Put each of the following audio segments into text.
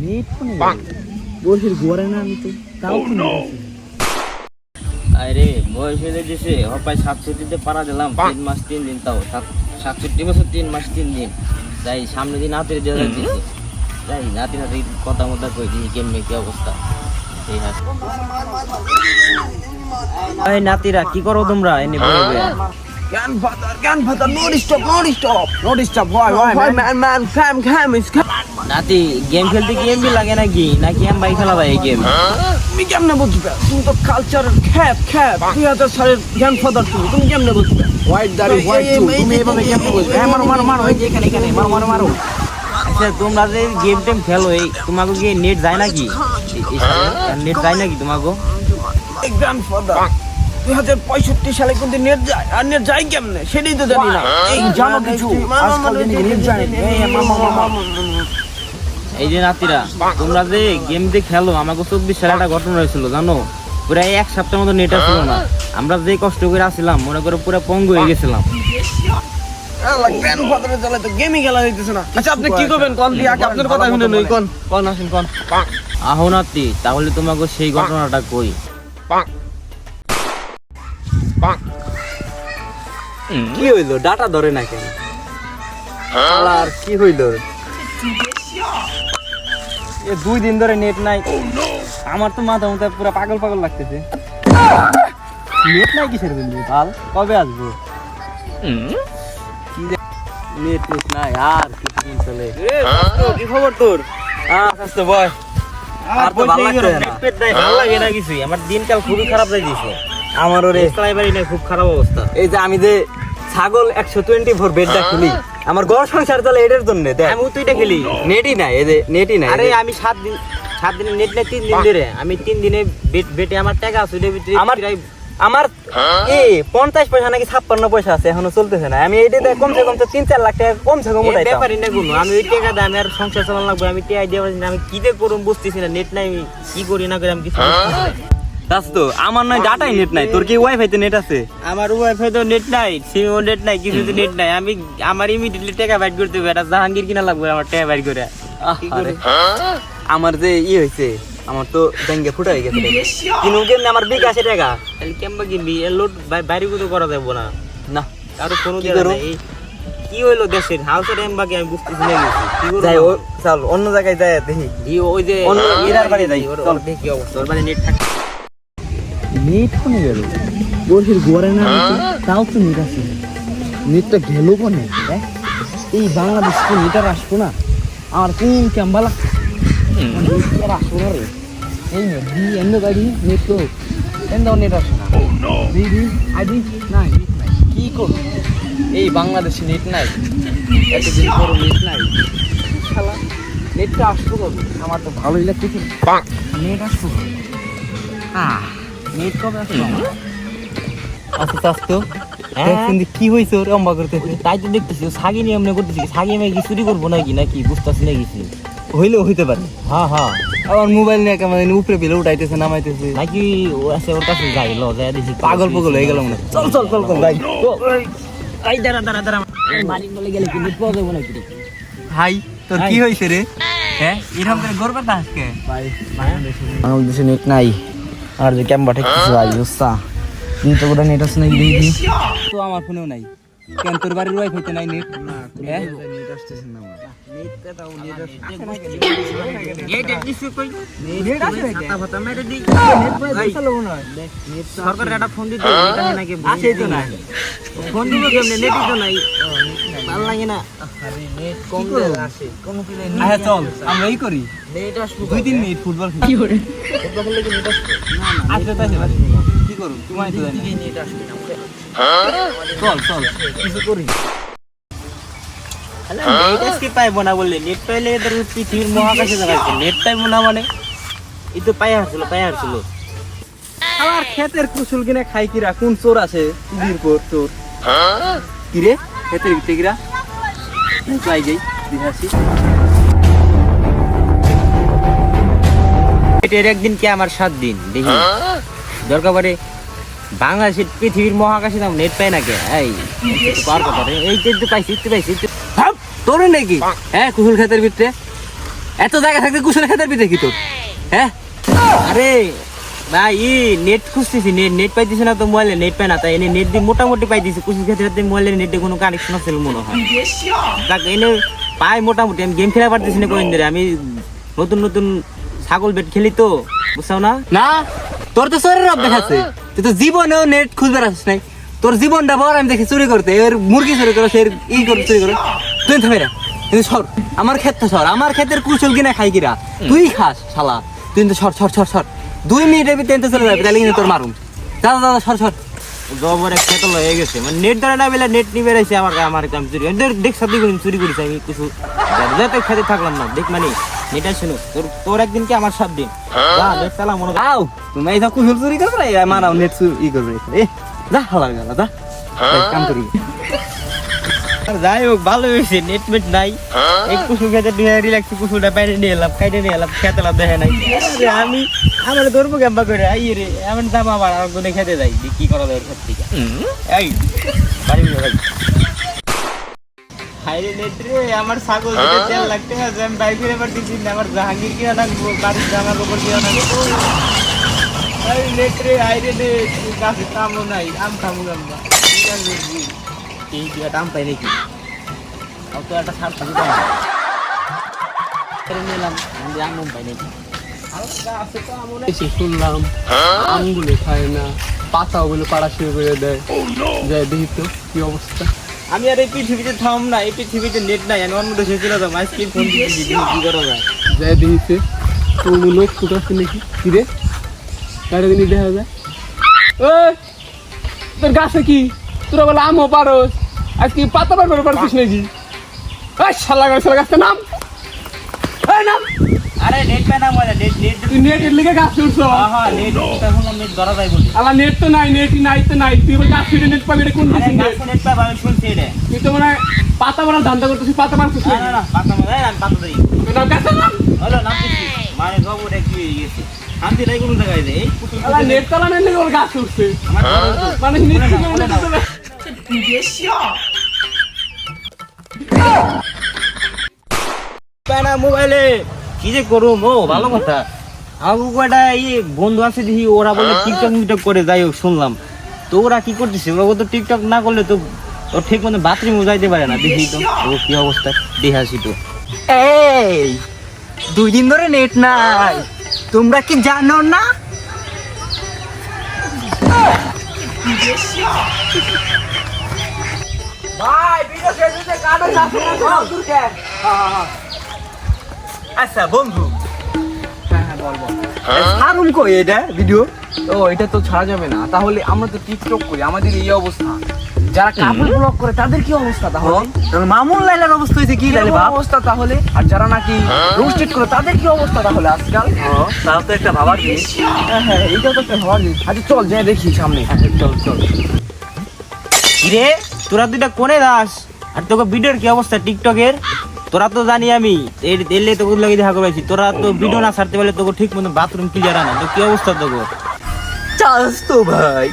Net কোনে গেল বসির ঘরে না আমি তো তাও তো নেট আছে। আরে বয়স হয়ে দিছে হপায় 67তে পারা দিলাম 3 মাস 3 দিন তাও 67 বছর 3 মাস 3 দিন যাই সামনে দিন হাতের জায়গা দিছি যাই নাতি নাতি কথা মতো কই দিই কেমনে কি অবস্থা এই হাস এই নাতিরা কি করো তোমরা এনে বলবে Grandfather, no stop, why, man, come, it's come. নাতি গেম খেলতে কি এমবি লাগে নাকি এম বাই খেলা ভাই এই গেম তুমি কেমনে বুঝবে? তুমি তো কালচার খ্যাপ 2000 সালের গ্র্যান্ডফাদার তুমি কেমনে বুঝবে? হোয়াইট দাড়ি হোয়াইট তুমি এভাবে কেমনে বুঝবে? হ্যাঁ মারো এই যে এখানে মারো। আচ্ছা তোমরা যে গেম টেম খেলো এই তোমাকে কি নেট যায় নাকি নেট যায় নাকি তোমাকে গ্র্যান্ডফাদার 2065 সালে কিন্তু নেট যায় আর নেট যায় কেমনে সেটাই তো জানি না। এই জানো কিছু আজকাল নেট যায় এই যে নাতিরা তোমরা যে গেম দিয়ে খেলো আমাকে 24 সালে একটা ঘটনা হয়েছিল জানো প্রায় এক সপ্তাহের মতো নেট ছিল না আমরা যে কষ্ট করে আসছিলাম মনে করে পুরো পঙ্গু হয়ে গেছিলাম গ্র্যান্ডফাদারের জ্বালায় তো গেমই খেলা হইতেছে না। আচ্ছা আপনি কি করবেন কোন দিয়ে আগে আপনার কথা শুনে নই কোন আসেন কোন আহো নাতি তাহলে তোমাকে সেই ঘটনাটা কই কি হইলো ডাটা ধরে না কেন আর কি হইলো এ 2 দিন ধরে নেট নাই আমার তো মাথা মুথা পুরো পাগল লাগতেছে নেট নাই কিসের জন্য কাল কবে আসবো নেট নাই আর কিছুদিন চলে কি খবর তোর আস্তে বয় আর তো ভালো লাগে না কিছু আমার দিনকাল খুবই খারাপ যাই দিছে আমারও রে চালাইবারই না খুব খারাপ অবস্থা এই যে আমি যে ছাগল 124 বেডটা খুলি আমার ঘর সংসার চলে এটার জন্য আমি তো এটা খেলি নেটই নাই এই যে নেটই নাই আরে আমি 7 দিন নেট নাই 3 দিন ধরে আমি 3 দিনে বেটে আমার টাকা আছে ওটার ভিতরে আমার এই 50 পয়সা নাকি 56 পয়সা আছে এখনো চলতেছে না আমি এইটা কমসে কম 3-4 লাখ টাকা কমসে কম উঠাইতাম ব্যাপারই না কোনো আমি ওই টাকা দিয়ে আমি আর সংসার চালানো লাগবে আমি টাকা দিয়ে পারছি না আমি কি দিয়ে করব বুঝতেছি না নেট নাই কি করি না করি আমি কিছু দাস তো আমার নয় ডাটাই নেট নাই তোর কি ওয়াইফাই তে নেট আছে আমার ওয়াইফাই তো নেট নাই সিমও নেট নাই কিছু তো নেট নাই আমি আমার ইমিডিয়েটলি টাকা বাইট করতে হবে এটা জাহাঙ্গীর কিনা লাগবে আমার টাকা বাইট করে আমার যে হইছে আমার তো ব্যাংকে ফুটা হয়ে গেছে কিনু কেমনে আমার বিকাশে টাকা তাহলে কেমবা কিনবি এর লোড বাইরে তো করা যাবে না না কারো কোনো দেওয়া নাই কি হইলো দেশের হাউসের এমবাকে আমি বুঝতেছি না কিছু যাই ও চল অন্য জায়গায় যাই দেখি ওই যে এরার বাড়ি যাই চল দেখি অবস্থা ওর বাড়ি নেট থাকে নেট কোনে গেল বসির ঘরে না তাও তো নেট আছে নেটটা গেল কোনে এই বাংলাদেশ তো নেট আর আসবো না আর কোন ক্যাম্বা লাগছে আর আসবো না রে এই নেট দি এমনি গাড়ি নেট তো এমন নেট আসে না দিদি আইডি নাই কি করব এই বাংলাদেশে নেট নাই এতদিন পর নেট নাই শালা নেটটা আসবো কবে আমার তো ভালোই লাগতেছে নেট আসবো নেট কবে আসবো আচ্ছা তো কি হয়েছে ওর অম্বা করতেছে তাই তো দেখতেছি সাগি নিয়ে এমনি করতেছি সাগি আমি কি চুরি করবো নাকি বুঝতেছি না কিছু হইলেও হইতে পারে হ্যাঁ আমার মোবাইল নিয়ে কেমন উপরে পেলে উঠাইতেছে নামাইতেছে নাকি ও আছে ওর কাছে যাই ল যাই দেখি পাগল হয়ে গেল মনে চল যাই এই দাঁড়া মালিক বলে গেলে কি নেট পাওয়া যাবে নাকি ভাই তোর কি হয়েছে রে হ্যাঁ এরকম করে গর্ব না আজকে বাংলাদেশে নেট নাই আর যে ক্যাম্বা ঠেকতেছে ভাই বুঝছা তুই তো গোটা নেট আছে নাকি দেখি তো আমার ফোনেও নাই কেন তোর বাড়ির ওয়াইফাইতে নাই নেট না নেট আসতেছে না আমার সরকার একটা ফোন দিতে নাকি আসেই তো নাই ফোন দিব কেমনে নেটই তো নাই ভালো লাগে না নেট কম আসে কোন কিলে আচ্ছা চল আমরা এই করি নেট আসবে 2-3 মিনিট ফুটবল খেলি কি করে ফুটবল খেললে কি নেট আসবে না আসবে তাই কি করব তুমি তো জানি নেট আসবে না চল কিছু করি নেট আজকে পাইবো না বললে নেট পাইলে এদের পৃথিবীর মহাকাশে যাবে নেট পাইবো না মানে এই তো পাই হারছিল আমার ক্ষেতের কুসুল কিনে খাই কিরা কোন চোর আছে টিভির পর চোর কি রে ক্ষেতের ভিতরে কিরা যাই দিহাসি এর একদিন কি আমার 7 দিন দেখি দরকার পড়ে বাংলাদেশের পৃথিবীর মহাকাশে নাম নেট পাই না কে এই পার কথা রে এই তো পাইছি তোরে নাকি হ্যাঁ কুসুল ক্ষেতের ভিতরে এত জায়গা থাকতে কুশলে খেতে পিতে কি তোর? হ্যাঁ আরে ভাই নেট খুঁজতেছি, নেট পাইতেছি না তো, মোবাইলে নেট পাই না, তাই এনে নেট দিয়ে মোটামুটি পাইতেছি। কুসুর ক্ষেত্রে মোবাইলের নেটে কোনো কানেকশন আছে মনে হয়, দেখ এনে পাই মোটামুটি। আমি গেম খেলা পারতেছি না কদিন ধরে, আমি নতুন নতুন ছাগল বেট খেলি তো, বুঝছো না? না তোর তো শরীর রব দেখাচ্ছে, তুই তো জীবনেও নেট খুঁজবে আসিস নাই। তোর জীবনটা বড় আমি দেখি চুরি করতে, এর মুরগি চুরি করো, এর ই করে চুরি করো। তুই থামে রে, কিন্তু সর আমার ক্ষেত্রে সর, আমার ক্ষেত্রের কুশল কিনা খাই কিরা তুই খাস শালা। তুই কিন্তু সর সর সর সর, 2 মিনিটের ভিতরে চলে যাবে, তাহলে কিন্তু তোর মারুম। দাদা দাদা সর সর। জবরে খেতল হয়ে গেছে, মানে নেট ধরে না বেলা নেট নিয়ে বেড়াইছে আমার কাম চুরি। দেখ সাথে চুরি করেছি আমি কিছু, যাতে খেতে থাকলাম না। দেখ মানে নেট আসছে না, তোর একদিন কি আমার 7 দিন। যা নেট চালা মনে আও তুমি এই কুশল চুরি করবে, মারাও নেট ই করবে। এ যা হালা গেল, যা কাম করি। যাই হোক ভালো হয়েছে, নেট মেট নাই। এই কুসুম খেতে রিল্যাক্স, কুসুমটা বাইরে নিয়ে এলাম, কাইটে নিয়ে এলাম, খেতে লাভ দেখে নাই। আরে আমি আমার ধরবো ক্যাম্পা করে আই রে, এমন দাম আবার আর কোনো খেতে যাই, কি করা যায় ওর থেকে। এই বাড়ি ভাই হাইরে নেট রে, আমার ছাগল দিতে 4 লাখ টাকা আছে, আমি বাইক ফিরে পারতেছি না। আমার জাহাঙ্গীর কিনা থাকবো, বাড়ির জামা কাপড় কিনা থাকবো। এই নেট রে, হাইরে নেট, গাছে কামও নাই, আম থামু আমরা ঠিক আছে। এই বিয়াটা আম পাই নাকি? তো একটা সার থাকি তো নিলাম, আমি আম পাই নাকি? শুনলাম আমগুলো খায় না, পাতা ওগুলো পাড়া শুরু করে দেয়। যাই দেখি তো কি অবস্থা। আমি আর এই পৃথিবীতে থাম না, এই পৃথিবীতে নেট নাই, আমি অন্য দেশে চলে যাবো। আজকে ফোন দিয়েছি, কি করা যায়? যাই দেখিছে কোনো লোক ফুটাচ্ছে নাকি, কি রে গাড়ি দিনই দেখা যায়। ওই তোর গাছে কি তোরা বলে আমও পারস, আজকে পাতা পারবার পারছিস নাকি? ওই শালা গাছটা নাম, এই নাম। আরে নেট পাই না মজা, নেট নেট তুই নেটের লিগে গাছ উঠছ। হ্যাঁ নেট তখন নেট ধরা যায় বলি। আলা নেট তো নাই, নেটই নাই তো নাই, তুই বলে গাছ ফিরে নেট পাবি, এটা কোন আরে দেশের নেট? গাছে নেট পাই, আমি শুনছি এটা। তুই তো মানে পাতা মারার ধান্দা করতেছিস, পাতা মারছিস না নাকি? না না, পাতা মজা আমি পাতা দিই। তোর নাম গাছের নাম? হলো নাম দিচ্ছি, মানে খবরটা কি হয়ে গেছে, শান্তি নাই কোনো জায়গায় নেই। এই পুতুল আলা নেট চালানোর লেগে ওর গাছ উঠছে, আমার ঘরে তো মানে নিশ্চিত বলে নাও। পায় না মোবাইলে, কি যে করুম। ও ভালো কথা, আমার কয়টা বন্ধু আছে দেখি, ওরা বলে টিকটক মিটক করে, যাই হোক শুনলাম। তো ওরা কি করতেছে, ওরা তো টিকটক না করলে তো ও ঠিক মতো বাথরুমে যাইতে পারে না। দেখি তো ও কি অবস্থা, দেখে আসি তো। এই 2 দিন ধরে নেট নাই, তোমরা কি জানো না? আচ্ছা বন্ধু, ছাড়ুন কই এটা ভিডিও? ও এটা তো ছাড়া যাবে না, তাহলে আমরা তো টিকটক করি, আমাদের এই অবস্থা। যারা কাপড় ব্লগ করে তাদের কি অবস্থা তাহলে? তাহলে মামুন লাইলার অবস্থা হয়েছে কি তাহলে কি ভাব? অবস্থা তাহলে? আর যারা নাকি রোস্টেড করে তাদের কি অবস্থা তাহলে আজকাল? তাও তো একটা ভাবার জিনিস। হ্যাঁ এইটাও তো একটা ভাবার জিনিস। আচ্ছা চল যাই দেখি সামনে। চল চল। কিরে তোরা দুইটা কোনে দাস, আর তোকে ভিডিওর কি অবস্থা টিকটকের? তোরা তো জানি আমি এলে তোকে লাগে দেখা করেছি, তোরা তো ভিডিও না ছাড়তে পারলে তোকে ঠিক মতো বাথরুম ক্লিয়ার আনা। তো কি অবস্থা তোকে? চাস তো ভাই,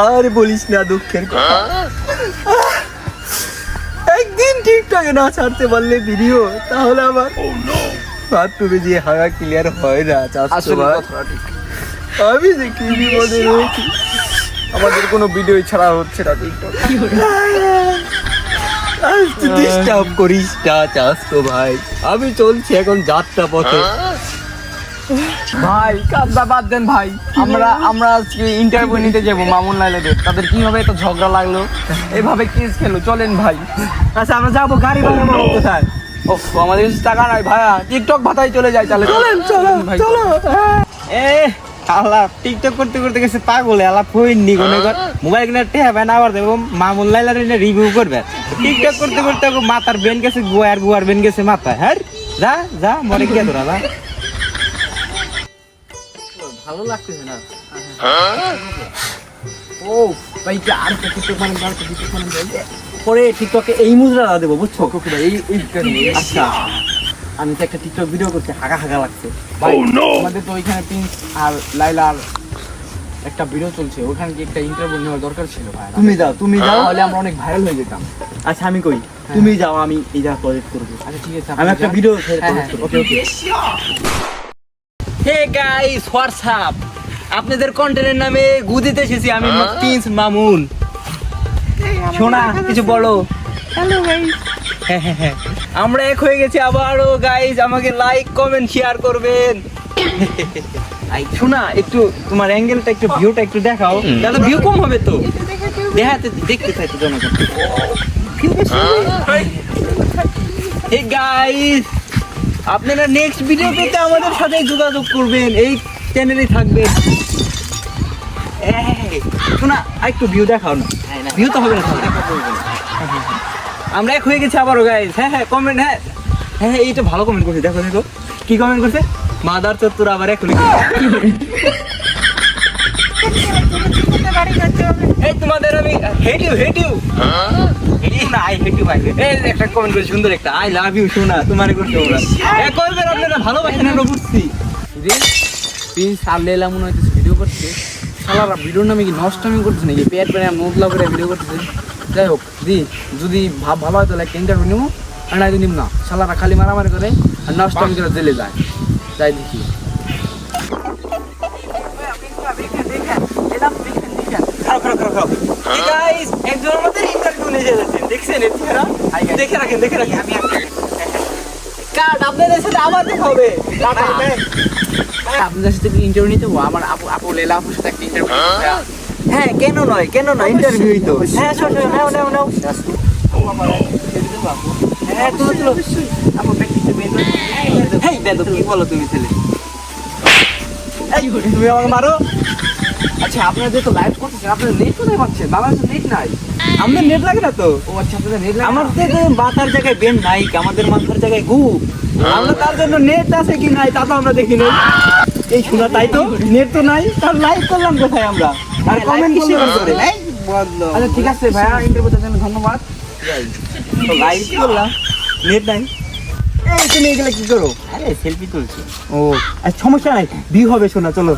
আর বলিস না দুঃখের কথা। একদিন ঠিকঠাক না ছাড়তে পারলে ভিডিও, তাহলে আমার বাথরুমে যে হাওয়া ক্লিয়ার হয় না। চাস তো আসলে ভাই, কথাটা ঠিক। আমি যে কি বিপদে রয়েছি, আমাদের কোনো ভিডিও ছাড়া হচ্ছে না টিকটক। ডিস্টার্ব করিস না। চাস তো ভাই, আমি চলছি এখন যাত্রা পথে। ভাই কাজটা বাদ দেন ভাই, আমরা আজকে ইন্টারভিউ নিতে যাবো মামুন লাইলাদের। তাদের কিভাবে এত ঝগড়া লাগলো, এভাবে কেস খেলো, চলেন ভাই। আচ্ছা আমরা যাবো, গাড়ি বানাবো কোথায়? ও আমাদের কাছে টাকা নাই ভাইয়া, টিকটক ভাতায় চলে যায়। তাহলে চলেন চলো ভাই চলো। এ আল্লাহ টিকটক করতে করতে গেছে পাগলে, আল্লাহ ফোন নি কোনে কর মোবাইল কিনে টেহা না আবার দেবো মামুন লাইলার রিভিউ করবে। টিকটক করতে করতে মাথার বেন গেছে, গুয়ার বেন গেছে মাথায়। হ্যাঁ যা যা মরে গিয়া তোরা যা। ভালো লাগতেছে না। ও ভাই আর টিকটক বানান, আর টিকটক বানান যাই। পরে টিকটকে এই মুদ্রা দেবো, বুঝছো? ওকে ভাই এই আচ্ছা আমি তো একটা টিকটক ভিডিও করতে হাগা হাগা লাগছে। ভাই আমাদের তো ওইখানে প্রিন্স আর লাইলার একটা ভিডিও চলছে, ওখানে কি একটা ইন্টারভিউ নেওয়ার দরকার ছিল ভাই। তুমি যাও তাহলে আমরা অনেক ভাইরাল হয়ে যেতাম। আচ্ছা আমি কই তুমি যাও, আমি এই জায়গা প্রজেক্ট করবো। আচ্ছা ঠিক আছে আমি একটা ভিডিও হ্যাঁ। ওকে ওকে। হে গাইস হোয়াটসঅ্যাপ, আপনাদের কন্টেন্টের নামে গুদিতে এসেছি আমি প্রিন্স মামুন। শোনা কিছু বলো। Hello guys. হ্যাঁ, আমরা এক হয়ে গেছি আবারও গাইস, আমাকে লাইক কমেন্ট শেয়ার করবেন। শোনা একটু তোমার অ্যাঙ্গেলটা একটু ভিউটা একটু দেখাও, তাহলে ভিউ কম হবে তো। দেখাতে দেখতে চাই তো জনগণ। হে গাইস, আপনারা নেক্সট ভিডিও পেতে আমাদের সাথে যোগাযোগ করবেন, এই চ্যানেলেই থাকবেন। এই শোনা একটু ভিউ দেখাও না, ভিউ তো হবে না তাহলে। আমরা এক হয়ে গেছি আবারও গাইস। হ্যাঁ কমেন্ট, হ্যাঁ এইটা ভালো কমেন্ট করছে, দেখো দেখো কি কমেন্ট করছে। মাদার চত্বর আবার এক হয়ে এই তোমাদের আমি হেট ইউ না, আই হেট ইউ ভাই। এই একটা কমেন্ট করে সুন্দর একটা আই লাভ ইউ শোনা তোমারে করতে ওরা এক করবেন, আপনারা ভালোবাসেন না বুঝছি। রে প্রিন্স সামনে এলাম মনে হইতেছে ভিডিও করতে। শালারা ভিডিওর নামে কি নষ্টামি করতেছে নাকি? পেট পেরে নোদলা করে ভিডিও করতেছে। যাই হোক যদি ভাব ভালো হয় তাহলে একটা ইন্টারভিউ নেবো, আর নাই নিব না। শালারা খালি মারামারি করে আর নষ্টামি করে জেলে যায়। যাই দেখি। গাইস একজন আমাদের ইন্টারভিউ নিয়ে যাচ্ছেন, দেখছেন এরা? দেখে রাখেন আমি কার্ড আপনাদের সাথে আবার দেখা হবে। আপনাদের সাথে ইন্টারভিউ নিতে হবো। আমার আপু লেলা আপুর সাথে একটা ইন্টারভিউ। হ্যাঁ কেন নয় ইন্টারভিউই তো। হ্যাঁ নাও হ্যাঁ তুলো আপু প্র্যাকটিসে বের করো। হেই বেদো কি বলো তুমি ছেলে? এই তুমি আমাকে মারো। আচ্ছা আপনারা যেহেতু লাইভ করতেছেন আপনাদের নেট কোথায় পাচ্ছেন? বাংলাদেশে নেট নাই। আমাদের নেট লাগে না তো। ও আচ্ছা আপনাদের নেট লাগে। আমাদের মাথার জায়গায় বেন নাই, আমাদের মাথার জায়গায় গু। আমরা তার জন্য নেট আছে কি নাই তা তো আমরা দেখি নাই। এই শোনা তাই তো নেট তো নাই, তার লাইভ করলাম কোথায় আমরা? আর কমেন্ট করে আচ্ছা ঠিক আছে ভাইয়া, ইন্টারভিউটার জন্য ধন্যবাদ। লাইভ করলাম, নেট নাই। এই তুমি এগুলা কি করো? আরে সেলফি তুলছি। ও আচ্ছা সমস্যা নাই, ভিউ হবে। শোনা চলো,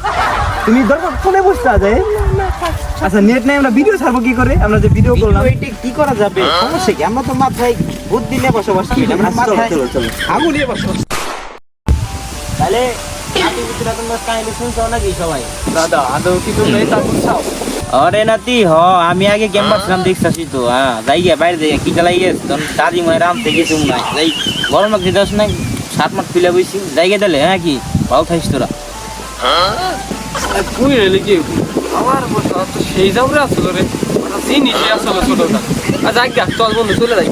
তুমি দরকার ফোনে বসতে যায়। আচ্ছা নেট নাই, আমরা ভিডিও ছাড়বো কি করে? আমরা যে ভিডিও করলাম এটা কি করা যাবে? সমস্যা কি? আমরা তো মাথায় বুদ্ধি নিয়ে বসবাস করি, আমরা মাথায় চলো আগুন নিয়ে বসো। তাহলে নাতি পুত্রা তোমরা কাহিনী শুনছো নাকি সবাই? দাদা আদৌ কি তুমি এটা বুঝছাও? আরে নাতি আমি আগে গেম মারছিলাম দেখছি তো। যাই গিয়ে বাইরে যাই কি চালাই গেছে তখন দাদি মায়ের আম থেকে তুমি নাই যাই গরম লাগছে দশ নাই 7 মাস তুলে বইছি জায়গা দিলে। হ্যাঁ কি ভালো থাকিস তোরা? তুই রেলে কি আমার বলতো তো সেই যাও রে আসলো রে, জিনিস আসলো ছোটটা। আর যাই গা চল বন্ধু চলে যাই।